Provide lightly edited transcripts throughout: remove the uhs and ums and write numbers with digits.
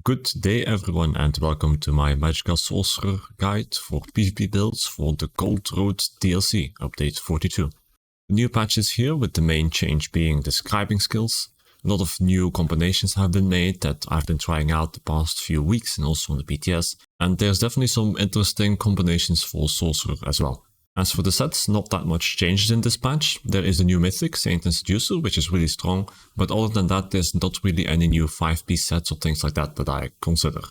Good day everyone and welcome to my Magical Sorcerer guide for PvP builds for the Gold Road DLC update 42. The new patch is here with the main change being the scribing skills. A lot of new combinations have been made that I've been trying out the past few weeks and also on the BTS, and there's definitely some interesting combinations for Sorcerer as well. As for the sets, not that much changes in this patch. There is a new mythic, Saint and Seducer, which is really strong, but other than that there's not really any new 5-piece sets or things like that I consider.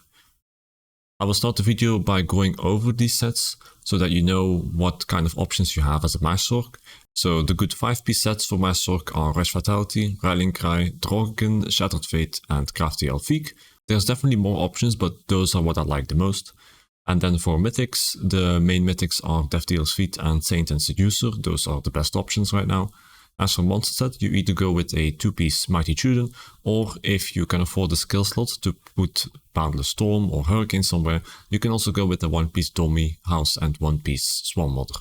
I will start the video by going over these sets, so that you know what kind of options you have as a MagSorc. So the good 5-piece sets for MagSorc are Rash Fatality, Rallying Cry, Drogen, Shattered Fate and Crafty Elfique. There's definitely more options, but those are what I like the most. And then for mythics, the main mythics are Death Dealer's Feet and Saint and Seducer. Those are the best options right now. As for monster set, you either go with a 2-piece Mighty Tudor, or if you can afford the skill slot to put Boundless Storm or Hurricane somewhere, you can also go with a 1-piece Domi, House and 1-piece Swarm Mother.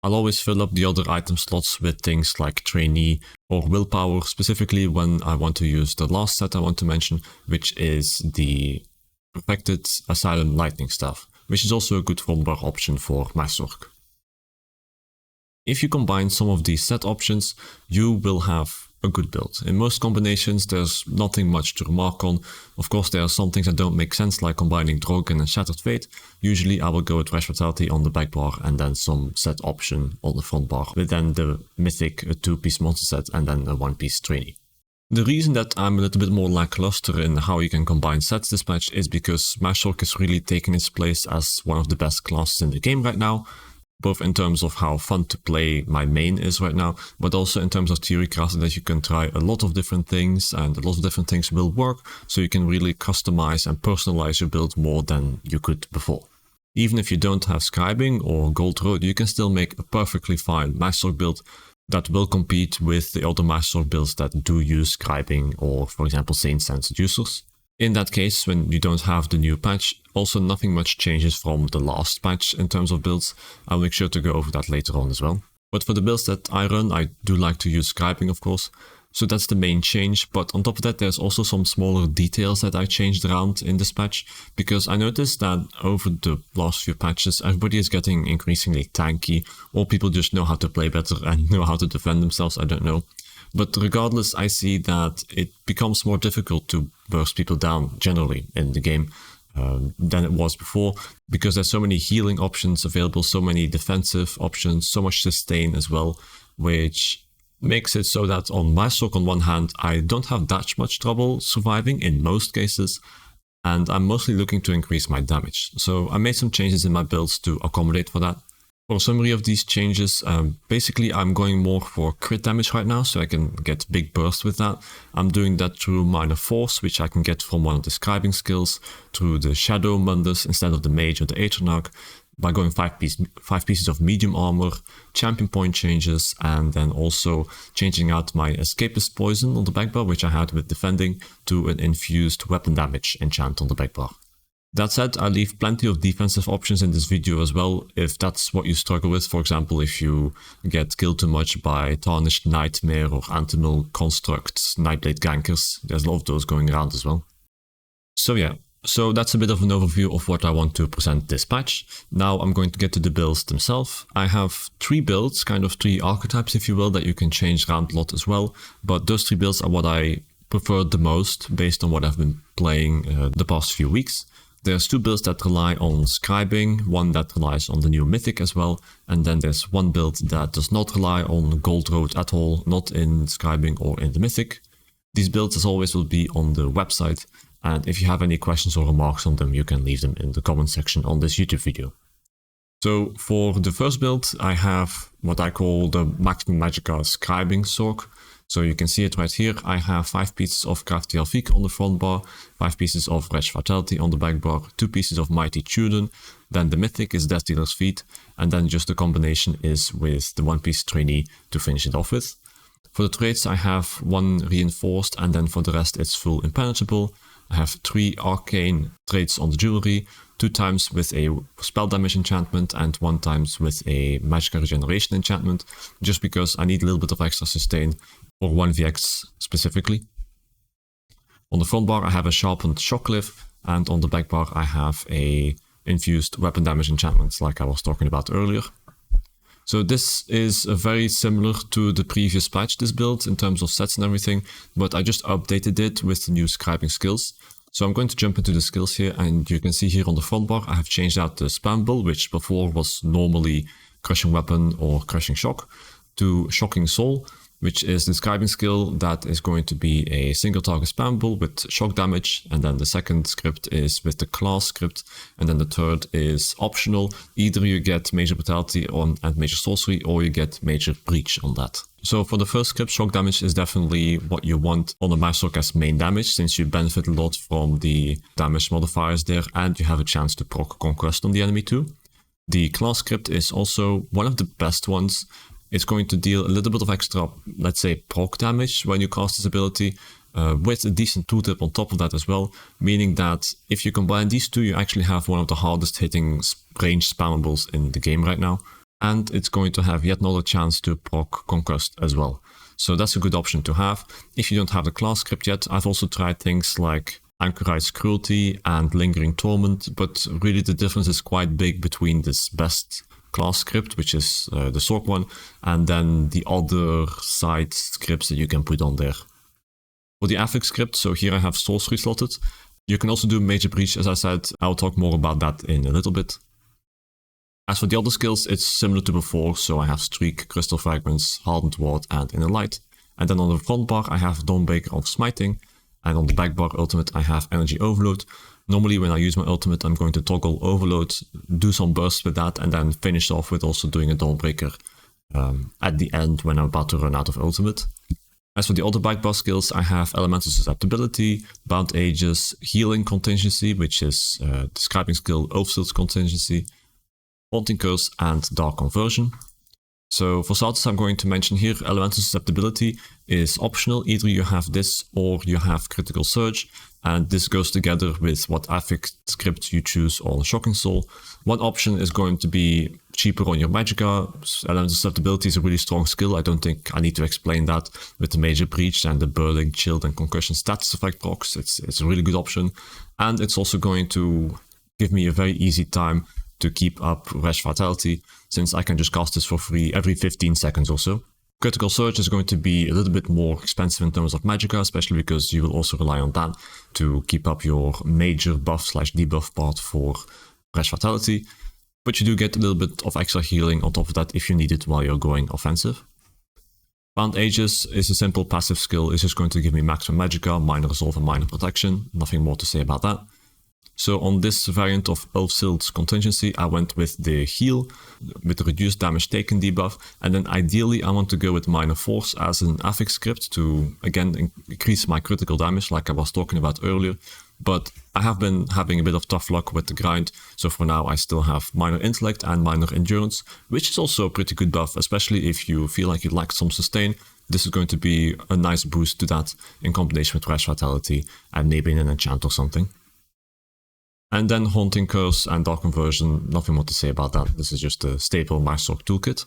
I'll always fill up the other item slots with things like Trainee or Willpower, specifically when I want to use the last set I want to mention, which is the Perfected Asylum Lightning Staff, which is also a good front-bar option for MagSorc. If you combine some of these set options, you will have a good build. In most combinations there's nothing much to remark on. Of course there are some things that don't make sense, like combining Drogen and Shattered Fate. Usually I will go with Rash Fatality on the back bar and then some set option on the front bar, with then the mythic a 2-piece monster set and then a 1-piece trainee. The reason that I'm a little bit more lackluster in how you can combine sets this patch is because MagSorc is really taking its place as one of the best classes in the game right now, both in terms of how fun to play my main is right now, but also in terms of theory crafting, that you can try a lot of different things and a lot of different things will work, so you can really customize and personalize your build more than you could before. Even if you don't have scribing or Gold Road, you can still make a perfectly fine MagSorc build that will compete with the other MagSorc builds that do use scribing or, for example, Saints and Seducers. In that case, when you don't have the new patch, also nothing much changes from the last patch in terms of builds. I'll make sure to go over that later on as well. But for the builds that I run, I do like to use scribing, of course. So that's the main change, but on top of that there's also some smaller details that I changed around in this patch, because I noticed that over the last few patches everybody is getting increasingly tanky, or people just know how to play better and know how to defend themselves, I don't know. But regardless, I see that it becomes more difficult to burst people down generally in the game than it was before, because there's so many healing options available, so many defensive options, so much sustain as well, which makes it so that on MagSorc on one hand I don't have that much trouble surviving in most cases, and I'm mostly looking to increase my damage. So I made some changes in my builds to accommodate for that. For a summary of these changes, basically I'm going more for crit damage right now, so I can get big bursts with that. I'm doing that through Minor Force, which I can get from one of the scribing skills, through the Shadow Mundus instead of the Mage or the Aeternarch, by going 5 pieces of medium armor, champion point changes, and then also changing out my Escapist Poison on the back bar, which I had with defending, to an infused weapon damage enchant on the back bar. That said, I leave plenty of defensive options in this video as well, if that's what you struggle with. For example, if you get killed too much by Tarnished Nightmare or Antimil Constructs, Nightblade Gankers, there's a lot of those going around as well. So yeah. So that's a bit of an overview of what I want to present this patch. Now I'm going to get to the builds themselves. I have 3 builds, kind of 3 archetypes if you will, that you can change around a lot as well. But those 3 builds are what I prefer the most based on what I've been playing the past few weeks. There's 2 builds that rely on scribing, one that relies on the new mythic as well, and then there's 1 build that does not rely on Gold Road at all, not in scribing or in the mythic. These builds as always will be on the website, and if you have any questions or remarks on them, you can leave them in the comment section on this YouTube video. So for the first build, I have what I call the Maximum Magicka Scribing Sorc. So you can see it right here. I have 5 pieces of Crafty Elfique on the front bar, 5 pieces of Rash Fatality on the back bar, 2 pieces of Mighty Tudor, then the mythic is Death Dealer's Feet, and then just the combination is with the 1-piece trainee to finish it off with. For the traits I have 1 reinforced, and then for the rest it's full impenetrable. I have 3 arcane traits on the jewelry, 2 times with a spell damage enchantment and 1 times with a magical regeneration enchantment, just because I need a little bit of extra sustain for 1vx specifically. On the front bar I have a sharpened Shockcliff, And on the back bar, I have a infused weapon damage enchantment like I was talking about earlier. So this is very similar to the previous patch, this build, in terms of sets and everything, but I just updated it with the new scribing skills. So I'm going to jump into the skills here, and you can see here on the front bar, I have changed out the spam bull, which before was normally Crushing Weapon or Crushing Shock, to Shocking Soul, which is the scribing skill that is going to be a single target spam bull with shock damage, and then the second script is with the class script, and then the third is optional. Either you get major brutality on and major sorcery, or you get major breach on that. So for the first script, shock damage is definitely what you want on the MagSorc as main damage, since you benefit a lot from the damage modifiers there, and you have a chance to proc Conquest on the enemy too. The class script is also one of the best ones. It's going to deal a little bit of extra, let's say, proc damage when you cast this ability, with a decent tooltip on top of that as well, meaning that if you combine these two, you actually have one of the hardest hitting range spammables in the game right now. And it's going to have yet another chance to proc Conquest as well. So that's a good option to have. If you don't have the class script yet, I've also tried things like Anchorized Cruelty and Lingering Torment, but really the difference is quite big between this best class script, which is the Sorc one, and then the other side scripts that you can put on there. For the affix script, so here I have sorcery slotted. You can also do major breach, as I said. I'll talk more about that in a little bit. As for the other skills, it's similar to before, so I have Streak, Crystal Fragments, Hardened Ward, and Inner Light. And then on the front bar I have Dawnbreaker of Smiting, and on the back bar ultimate I have Energy Overload. Normally when I use my ultimate, I'm going to toggle Overload, do some bursts with that, and then finish off with also doing a Dawnbreaker at the end when I'm about to run out of ultimate. As for the other back bar skills, I have Elemental Susceptibility, Bound Aegis, Healing Contingency, which is the scribing skill Oathseal's Contingency, Haunting Curse, and Dark Conversion. So for starters, I'm going to mention here Elemental Susceptibility is optional. Either you have this or you have Critical Surge, and this goes together with what affix script you choose on Shocking Soul. One option is going to be cheaper on your Magicka. Elemental Susceptibility is a really strong skill. I don't think I need to explain that with the Major Breach and the Burning, Chilled, and Concussion status effect procs. It's a really good option, and it's also going to give me a very easy time to keep up Rash Vitality, since I can just cast this for free every 15 seconds or so. Critical Surge is going to be a little bit more expensive in terms of Magicka, especially because you will also rely on that to keep up your major buff/debuff part for Rash Vitality, but you do get a little bit of extra healing on top of that if you need it while you're going offensive. Bound Aegis is a simple passive skill. It's just going to give me maximum Magicka, minor resolve, and minor protection. Nothing more to say about that. So on this variant of Oathseal's Contingency, I went with the heal, with the reduced damage taken debuff, and then ideally I want to go with Minor Force as an affix script to, again, increase my critical damage like I was talking about earlier. But I have been having a bit of tough luck with the grind, so for now I still have Minor Intellect and Minor Endurance, which is also a pretty good buff, especially if you feel like you lack some sustain. This is going to be a nice boost to that in combination with Rash Vitality and maybe an enchant or something. And then Haunting Curse and Dark Conversion, nothing more to say about that. This is just a staple MagSorc toolkit.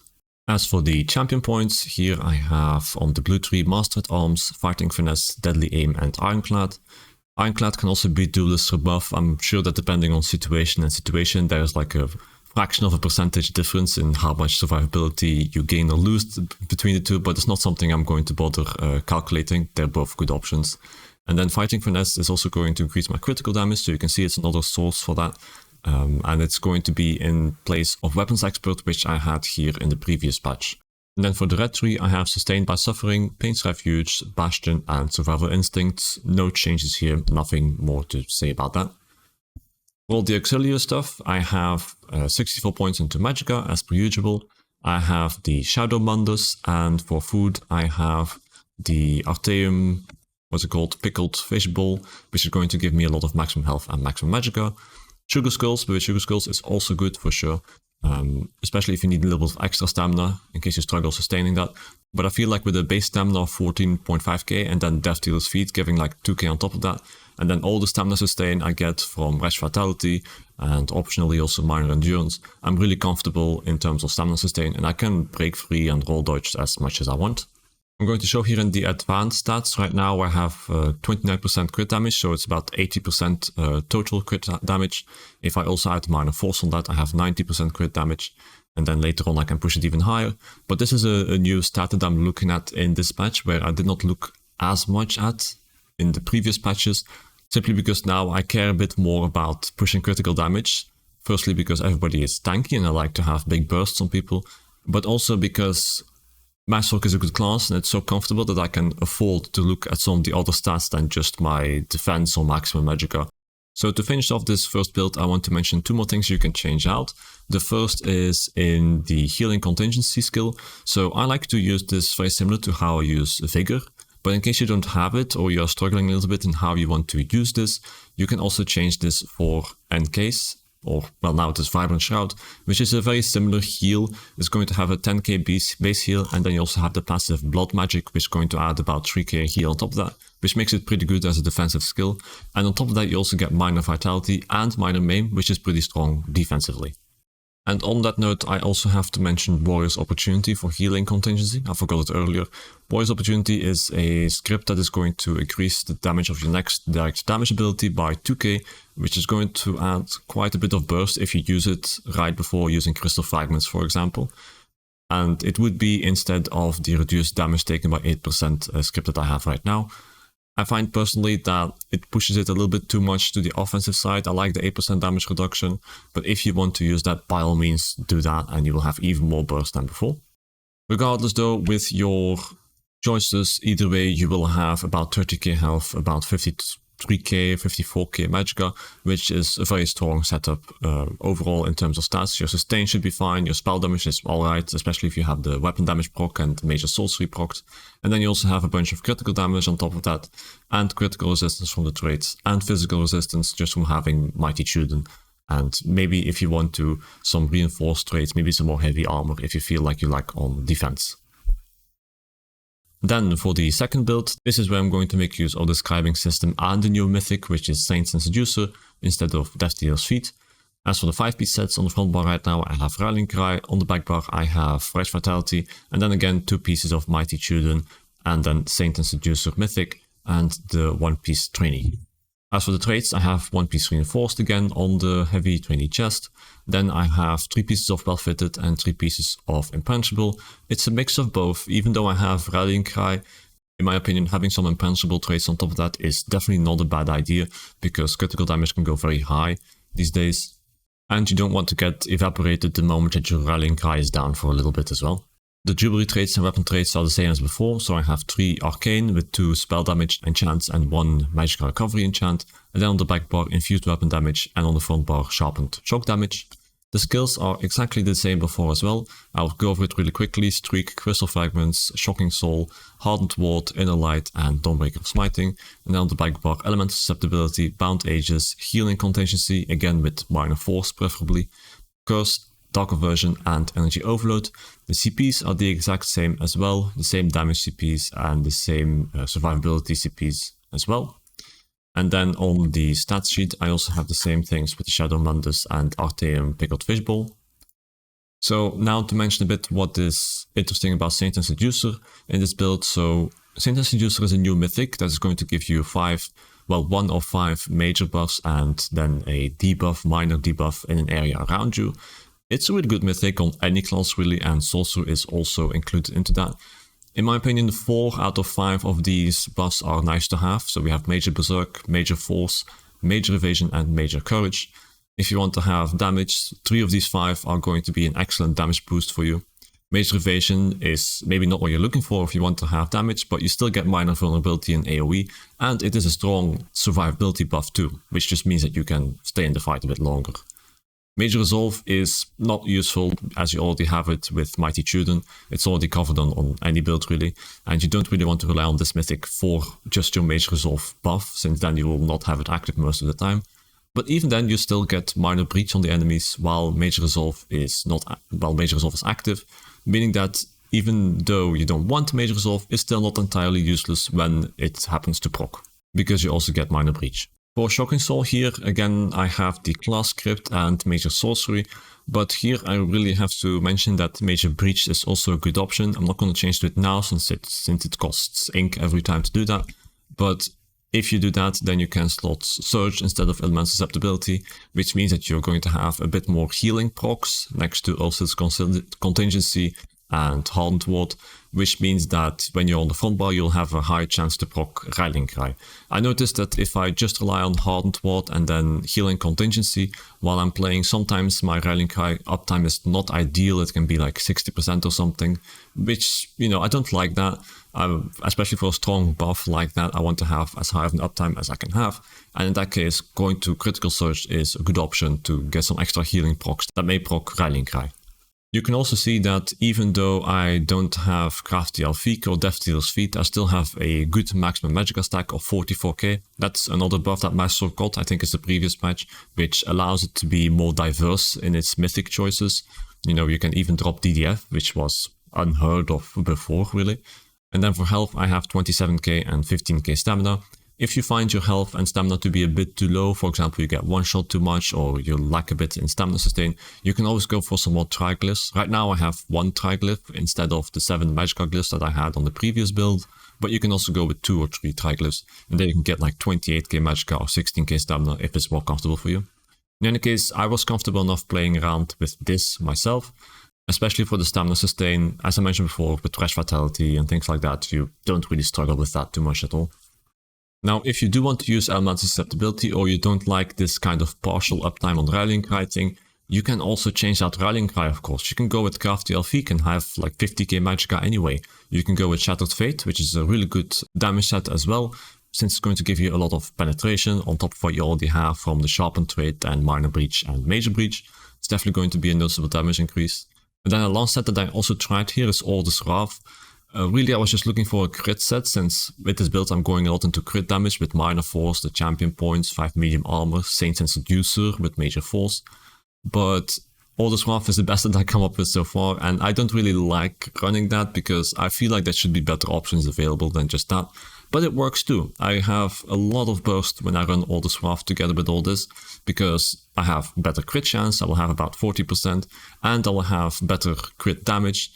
As for the champion points, here I have on the blue tree Master at Arms, Fighting Finesse, Deadly Aim, and Ironclad. Ironclad can also be duelist rebuff. I'm sure that depending on situation, there's like a fraction of a percentage difference in how much survivability you gain or lose between the two, but it's not something I'm going to bother calculating. They're both good options. And then Fighting Finesse is also going to increase my critical damage, so you can see it's another source for that. And it's going to be in place of Weapons Expert, which I had here in the previous patch. And then for the red tree, I have Sustained by Suffering, Pain's Refuge, Bastion, and Survival Instincts. No changes here, nothing more to say about that. For all the auxiliary stuff, I have 64 points into Magicka, as per usual. I have the Shadow Mundus, and for food, I have the Arteum, Pickled Fishbowl, which is going to give me a lot of maximum health and maximum Magicka. Sugar Skulls, but with Sugar Skulls is also good for sure, especially if you need a little bit of extra stamina in case you struggle sustaining that. But I feel like with a base stamina of 14.5k and then Death Dealer's Feet giving like 2k on top of that, and then all the stamina sustain I get from Rash Vitality and optionally also Minor Endurance, I'm really comfortable in terms of stamina sustain, and I can break free and roll dodge as much as I want. I'm going to show here in the advanced stats. Right now I have 29% crit damage, so it's about 80% total crit damage. If I also add minor force on that, I have 90% crit damage. And then later on I can push it even higher. But this is a new stat that I'm looking at in this patch, where I did not look as much at in the previous patches, simply because now I care a bit more about pushing critical damage. Firstly, because everybody is tanky and I like to have big bursts on people, but also because MagSorc is a good class and it's so comfortable that I can afford to look at some of the other stats than just my defense or maximum magicka. So to finish off this first build, I want to mention two more things you can change out. The first is in the healing contingency skill. So I like to use this very similar to how I use Vigor. But in case you don't have it or you're struggling a little bit in how you want to use this, you can also change this for Encase. Or, well, now it is Vibrant Shroud, which is a very similar heal. It's going to have a 10k base heal, and then you also have the passive Blood Magic, which is going to add about 3k heal on top of that, which makes it pretty good as a defensive skill. And on top of that, you also get Minor Vitality and Minor Maim, which is pretty strong defensively. And on that note, I also have to mention Warrior's Opportunity for healing contingency. I forgot it earlier. Warrior's Opportunity is a script that is going to increase the damage of your next direct damage ability by 2k, which is going to add quite a bit of burst if you use it right before using Crystal Fragments, for example. And it would be instead of the reduced damage taken by 8% script that I have right now. I find personally that it pushes it a little bit too much to the offensive side. I like the 8% damage reduction, but if you want to use that, by all means do that and you will have even more burst than before. Regardless though, with your choices, either way you will have about 30k health, about 53k, 54k magicka, which is a very strong setup overall in terms of stats. Your sustain should be fine, your spell damage is alright, especially if you have the weapon damage proc and major sorcery proc. And then you also have a bunch of critical damage on top of that, and critical resistance from the traits, and physical resistance just from having Mighty Chuden. And maybe if you want to, some reinforced traits, maybe some more heavy armor if you feel like you like on defense. Then for the second build, this is where I'm going to make use of the scribing system and the new mythic, which is Saints and Seducer instead of Death Dealer's Feet. As for the 5-piece sets, on the front bar right now I have Rallying Cry, on the back bar I have Fresh Vitality, and then again 2 pieces of Mighty Chuden, and then Saint and Seducer Mythic, and the 1-piece Trainee. As for the traits, I have 1-piece Reinforced again on the heavy trainee chest. Then I have 3 pieces of Well Fitted and 3 pieces of Impenetrable. It's a mix of both, even though I have Rallying Cry. In my opinion, having some Impenetrable traits on top of that is definitely not a bad idea, because critical damage can go very high these days. And you don't want to get evaporated the moment that your Rallying Cry is down for a little bit as well. The Jubilee traits and weapon traits are the same as before, so I have 3 Arcane with 2 spell damage enchants and 1 magical recovery enchant, and then on the back bar infused weapon damage, and on the front bar sharpened choke damage. The skills are exactly the same before as well. I'll go over it really quickly: Streak, Crystal Fragments, Shocking Soul, Hardened Ward, Inner Light, and Dawnbreaker of Smiting. And then on the back bar Elemental Susceptibility, Bound Aegis, Healing Contingency, again with Minor Force preferably, Curse, Dark Aversion, and Energy Overload. The CPs are the exact same as well, the same damage CPs and the same survivability CPs as well. And then on the stats sheet I also have the same things with the Shadow Mundus and Artaeum Pickled Fishbowl. So now to mention a bit what is interesting about Saint and Seducer in this build. So Saint and Seducer is a new mythic that is going to give you 1 of 5 major buffs and then a debuff, minor debuff in an area around you. It's a really good mythic on any class really, and Sorcerer is also included into that. In my opinion, 4 out of 5 of these buffs are nice to have. So we have Major Berserk, Major Force, Major Evasion, and Major Courage. If you want to have damage, 3 of these 5 are going to be an excellent damage boost for you. Major Evasion is maybe not what you're looking for if you want to have damage, but you still get minor vulnerability and AoE, and it is a strong survivability buff too, which just means that you can stay in the fight a bit longer. Major Resolve is not useful as you already have it with Mighty Chuden. It's already covered on any build really, and you don't really want to rely on this mythic for just your Major Resolve buff, since then you will not have it active most of the time. But even then you still get minor breach on the enemies while Major Resolve is active, meaning that even though you don't want Major Resolve, it's still not entirely useless when it happens to proc, because you also get minor breach. For Shocking Soul here, again, I have the class script and Major Sorcery, but here I really have to mention that Major Breach is also a good option. I'm not going to change to it now since it costs ink every time to do that, but if you do that, then you can slot Surge instead of Elemental Susceptibility, which means that you're going to have a bit more healing procs next to Ulcid's Contingency and Hardened Ward, which means that when you're on the front bar, you'll have a high chance to proc Rallying Cry. I noticed that if I just rely on Hardened Ward and then Healing Contingency while I'm playing, sometimes my Rallying Cry uptime is not ideal. It can be like 60% or something, which, you know, I don't like that. Especially for a strong buff like that, I want to have as high of an uptime as I can have. And in that case, going to Critical Surge is a good option to get some extra healing procs that may proc Rallying Cry. You can also see that even though I don't have Crafty Alfiq or Death Dealer's Feet, I still have a good maximum Magicka stack of 44k. That's another buff that MagSorc got, I think it's the previous patch, which allows it to be more diverse in its mythic choices. You know, you can even drop DDF, which was unheard of before, really. And then for health, I have 27k and 15k stamina. If you find your health and stamina to be a bit too low, for example, you get one shot too much or you lack a bit in stamina sustain, you can always go for some more triglyphs. Right now I have one triglyph instead of the 7 Magicka glyphs that I had on the previous build, but you can also go with 2 or 3 triglyphs, and then you can get like 28k Magicka or 16k stamina if it's more comfortable for you. In any case, I was comfortable enough playing around with this myself, especially for the stamina sustain. As I mentioned before, with Thresh Vitality and things like that, you don't really struggle with that too much at all. Now, if you do want to use Elemental Susceptibility or you don't like this kind of partial uptime on Rallying Cry thing, you can also change out Rallying Cry, of course. You can go with Crafty Alfiq and have like 50k Magicka anyway. You can go with Shattered Fate, which is a really good damage set as well, since it's going to give you a lot of penetration on top of what you already have from the Sharpened trait and Minor Breach and Major Breach. It's definitely going to be a noticeable damage increase. And then a last set that I also tried here is Order's Wrath. Really, I was just looking for a crit set, since with this build I'm going a lot into crit damage with Minor Force, the Champion Points, 5 medium armor, Saints and Seducer with Major Force. But Order's Wrath is the best that I come up with so far, and I don't really like running that because I feel like there should be better options available than just that. But it works too. I have a lot of burst when I run Order's Wrath together with all this, because I have better crit chance, I will have about 40%, and I will have better crit damage.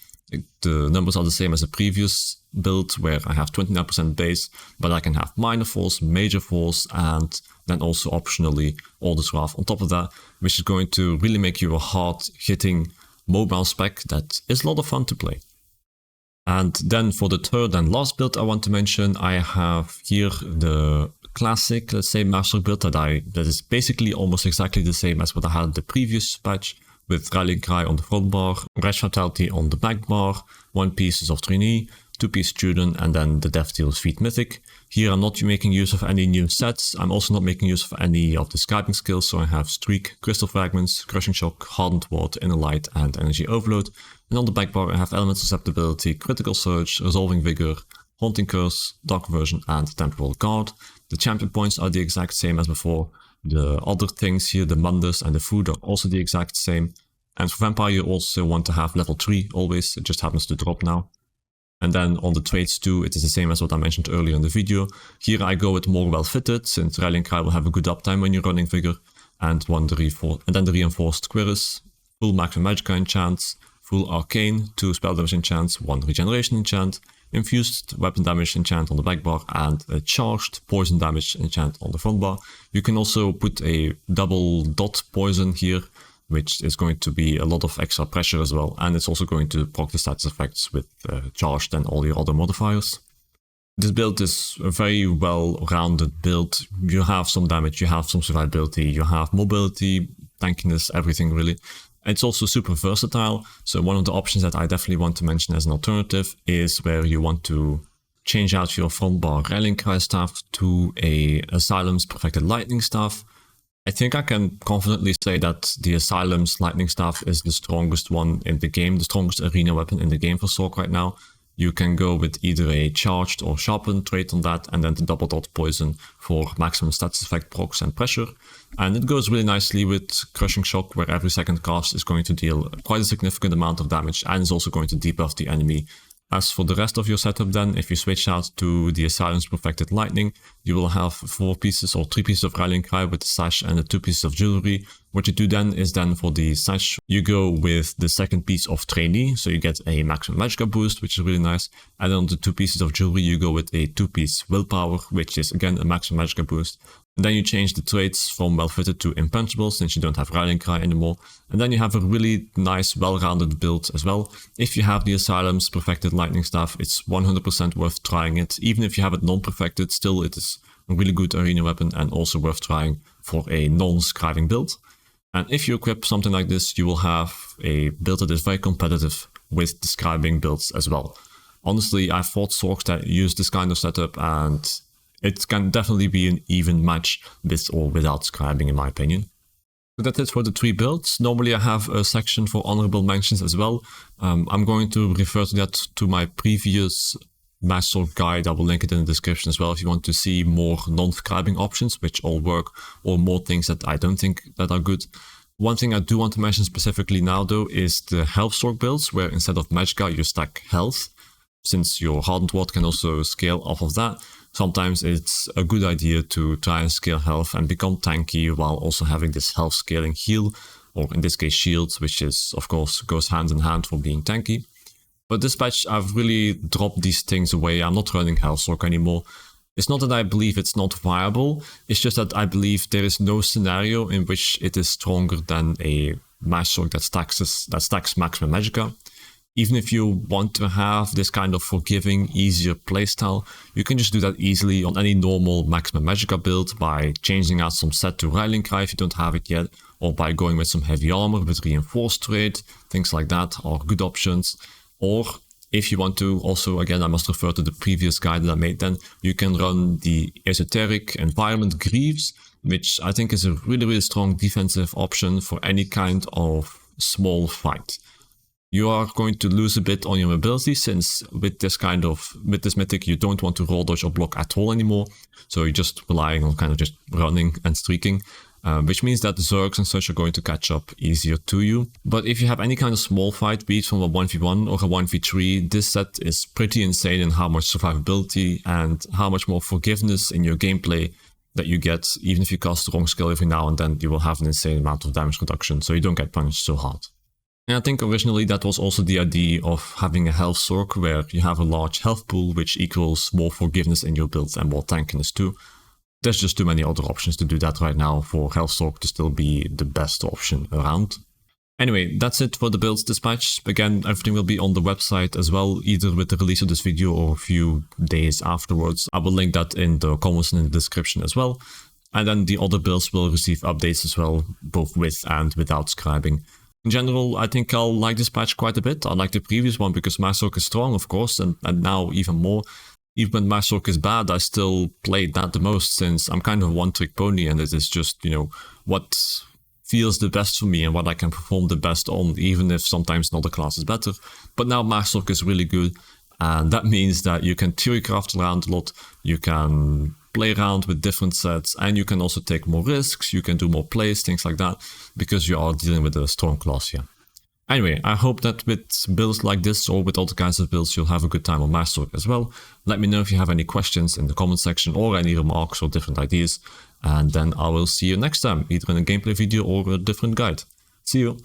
The numbers are the same as the previous build, where I have 29% base, but I can have Minor Force, Major Force, and then also optionally Order's Wrath on top of that, which is going to really make you a hard-hitting mobile spec that is a lot of fun to play. And then for the third and last build I want to mention, I have here the classic, let's say, MagSorc build that is basically almost exactly the same as what I had in the previous patch, with Rallying Cry on the front bar, Thresh Vitality on the back bar, 1 piece of Trainee, 2 piece Student, and then the Death Dealer's Feet Mythic. Here I'm not making use of any new sets, I'm also not making use of any of the Skyping skills, so I have Streak, Crystal Fragments, Crushing Shock, Hardened Ward, Inner Light, and Energy Overload. And on the back bar I have Elemental Susceptibility, Critical Surge, Resolving Vigor, Haunting Curse, Dark Version, and Temporal Guard. The champion points are the exact same as before. The other things here, the Mundus and the food, are also the exact same. And for Vampire you also want to have level 3 always, it just happens to drop now. And then on the traits too, it is the same as what I mentioned earlier in the video. Here I go with more well fitted, since Rallying Cry will have a good uptime when you're running Vigor. And then the Reinforced Cuirass, full maximum Magicka enchants, full Arcane, 2 spell damage enchants, 1 regeneration enchant, infused weapon damage enchant on the back bar, and a charged poison damage enchant on the front bar. You can also put a double dot poison here, which is going to be a lot of extra pressure as well, and it's also going to proc the status effects with charged and all your other modifiers. This build is a very well-rounded build. You have some damage, you have some survivability, you have mobility, tankiness, everything really. It's also super versatile, so one of the options that I definitely want to mention as an alternative is where you want to change out your front bar Rallying Cry staff to a Asylum's Perfected Lightning staff. I think I can confidently say that the Asylum's Lightning staff is the strongest one in the game, the strongest arena weapon in the game for Sorc right now. You can go with either a charged or sharpened trait on that, and then the double dot poison for maximum status effect procs and pressure. And it goes really nicely with Crushing Shock, where every second cast is going to deal quite a significant amount of damage and is also going to debuff the enemy As for the rest of your setup then, if you switch out to the Asylum's Perfected Lightning, you will have 4 pieces or 3 pieces of rallying cry with the sash and the 2 pieces of jewelry. What you do then is for the sash, you go with the second piece of trainee, so you get a maximum magicka boost, which is really nice. And then on the 2 pieces of jewelry, you go with a 2-piece willpower, which is again a maximum magicka boost. And then you change the traits from well-fitted to impunchable, since you don't have rallying cry anymore. And then you have a really nice, well-rounded build as well. If you have the Asylum's Perfected Lightning Staff, it's 100% worth trying it. Even if you have it non-perfected, still it is a really good arena weapon and also worth trying for a non-scribing build. And if you equip something like this, you will have a build that is very competitive with the scribing builds as well. Honestly, I've fought sorcs that use this kind of setup, and it can definitely be an even match with or without scribing, in my opinion. So that's it for the 3 builds. Normally I have a section for honorable mentions as well. I'm going to refer to that to my previous MagSorc guide. I will link it in the description as well if you want to see more non-scribing options, which all work, or more things that I don't think that are good. One thing I do want to mention specifically now though is the health sorc builds, where instead of magicka you stack health. Since your hardened ward can also scale off of that, sometimes it's a good idea to try and scale health and become tanky while also having this health scaling heal, or in this case shield, which is of course goes hand in hand for being tanky. But this patch I've really dropped these things away. I'm not running health sorc anymore. It's not that I believe it's not viable, it's just that I believe there is no scenario in which it is stronger than a MagSorc that stacks maximum magicka. Even if you want to have this kind of forgiving, easier playstyle, you can just do that easily on any normal maximum magicka build by changing out some set to rallying cry if you don't have it yet, or by going with some heavy armor with reinforced trait. Things like that are good options. Or if you want to, also again I must refer to the previous guide that I made, then you can run the esoteric environment greaves, which I think is a really strong defensive option for any kind of small fight. You are going to lose a bit on your mobility, since with this mythic you don't want to roll dodge or block at all anymore, so you're just relying on kind of just running and streaking, which means that the zergs and such are going to catch up easier to you. But if you have any kind of small fight, be it from a 1v1 or a 1v3, this set is pretty insane in how much survivability and how much more forgiveness in your gameplay that you get. Even if you cast the wrong skill every now and then, you will have an insane amount of damage reduction, so you don't get punished so hard. And I think originally that was also the idea of having a health sorc, where you have a large health pool which equals more forgiveness in your build and more tankiness too. There's just too many other options to do that right now for health sorc to still be the best option around. Anyway, that's it for the builds this patch. Again, everything will be on the website as well, either with the release of this video or a few days afterwards. I will link that in the comments and in the description as well. And then the other builds will receive updates as well, both with and without scribing. In general, I think I'll like this patch quite a bit. I like the previous one because MagSorc is strong, of course, and now even more. Even when MagSorc is bad, I still played that the most, since I'm kind of a one-trick pony, and it is just, you know, what feels the best for me and what I can perform the best on, even if sometimes another class is better. But now MagSorc is really good, and that means that you can theorycraft around a lot, you can play around with different sets, and you can also take more risks, you can do more plays, things like that, because you are dealing with a strong class here. Anyway, I hope that with builds like this or with other kinds of builds you'll have a good time on MagSorc as well. Let me know if you have any questions in the comment section or any remarks or different ideas, and then I will see you next time, either in a gameplay video or a different guide. See you!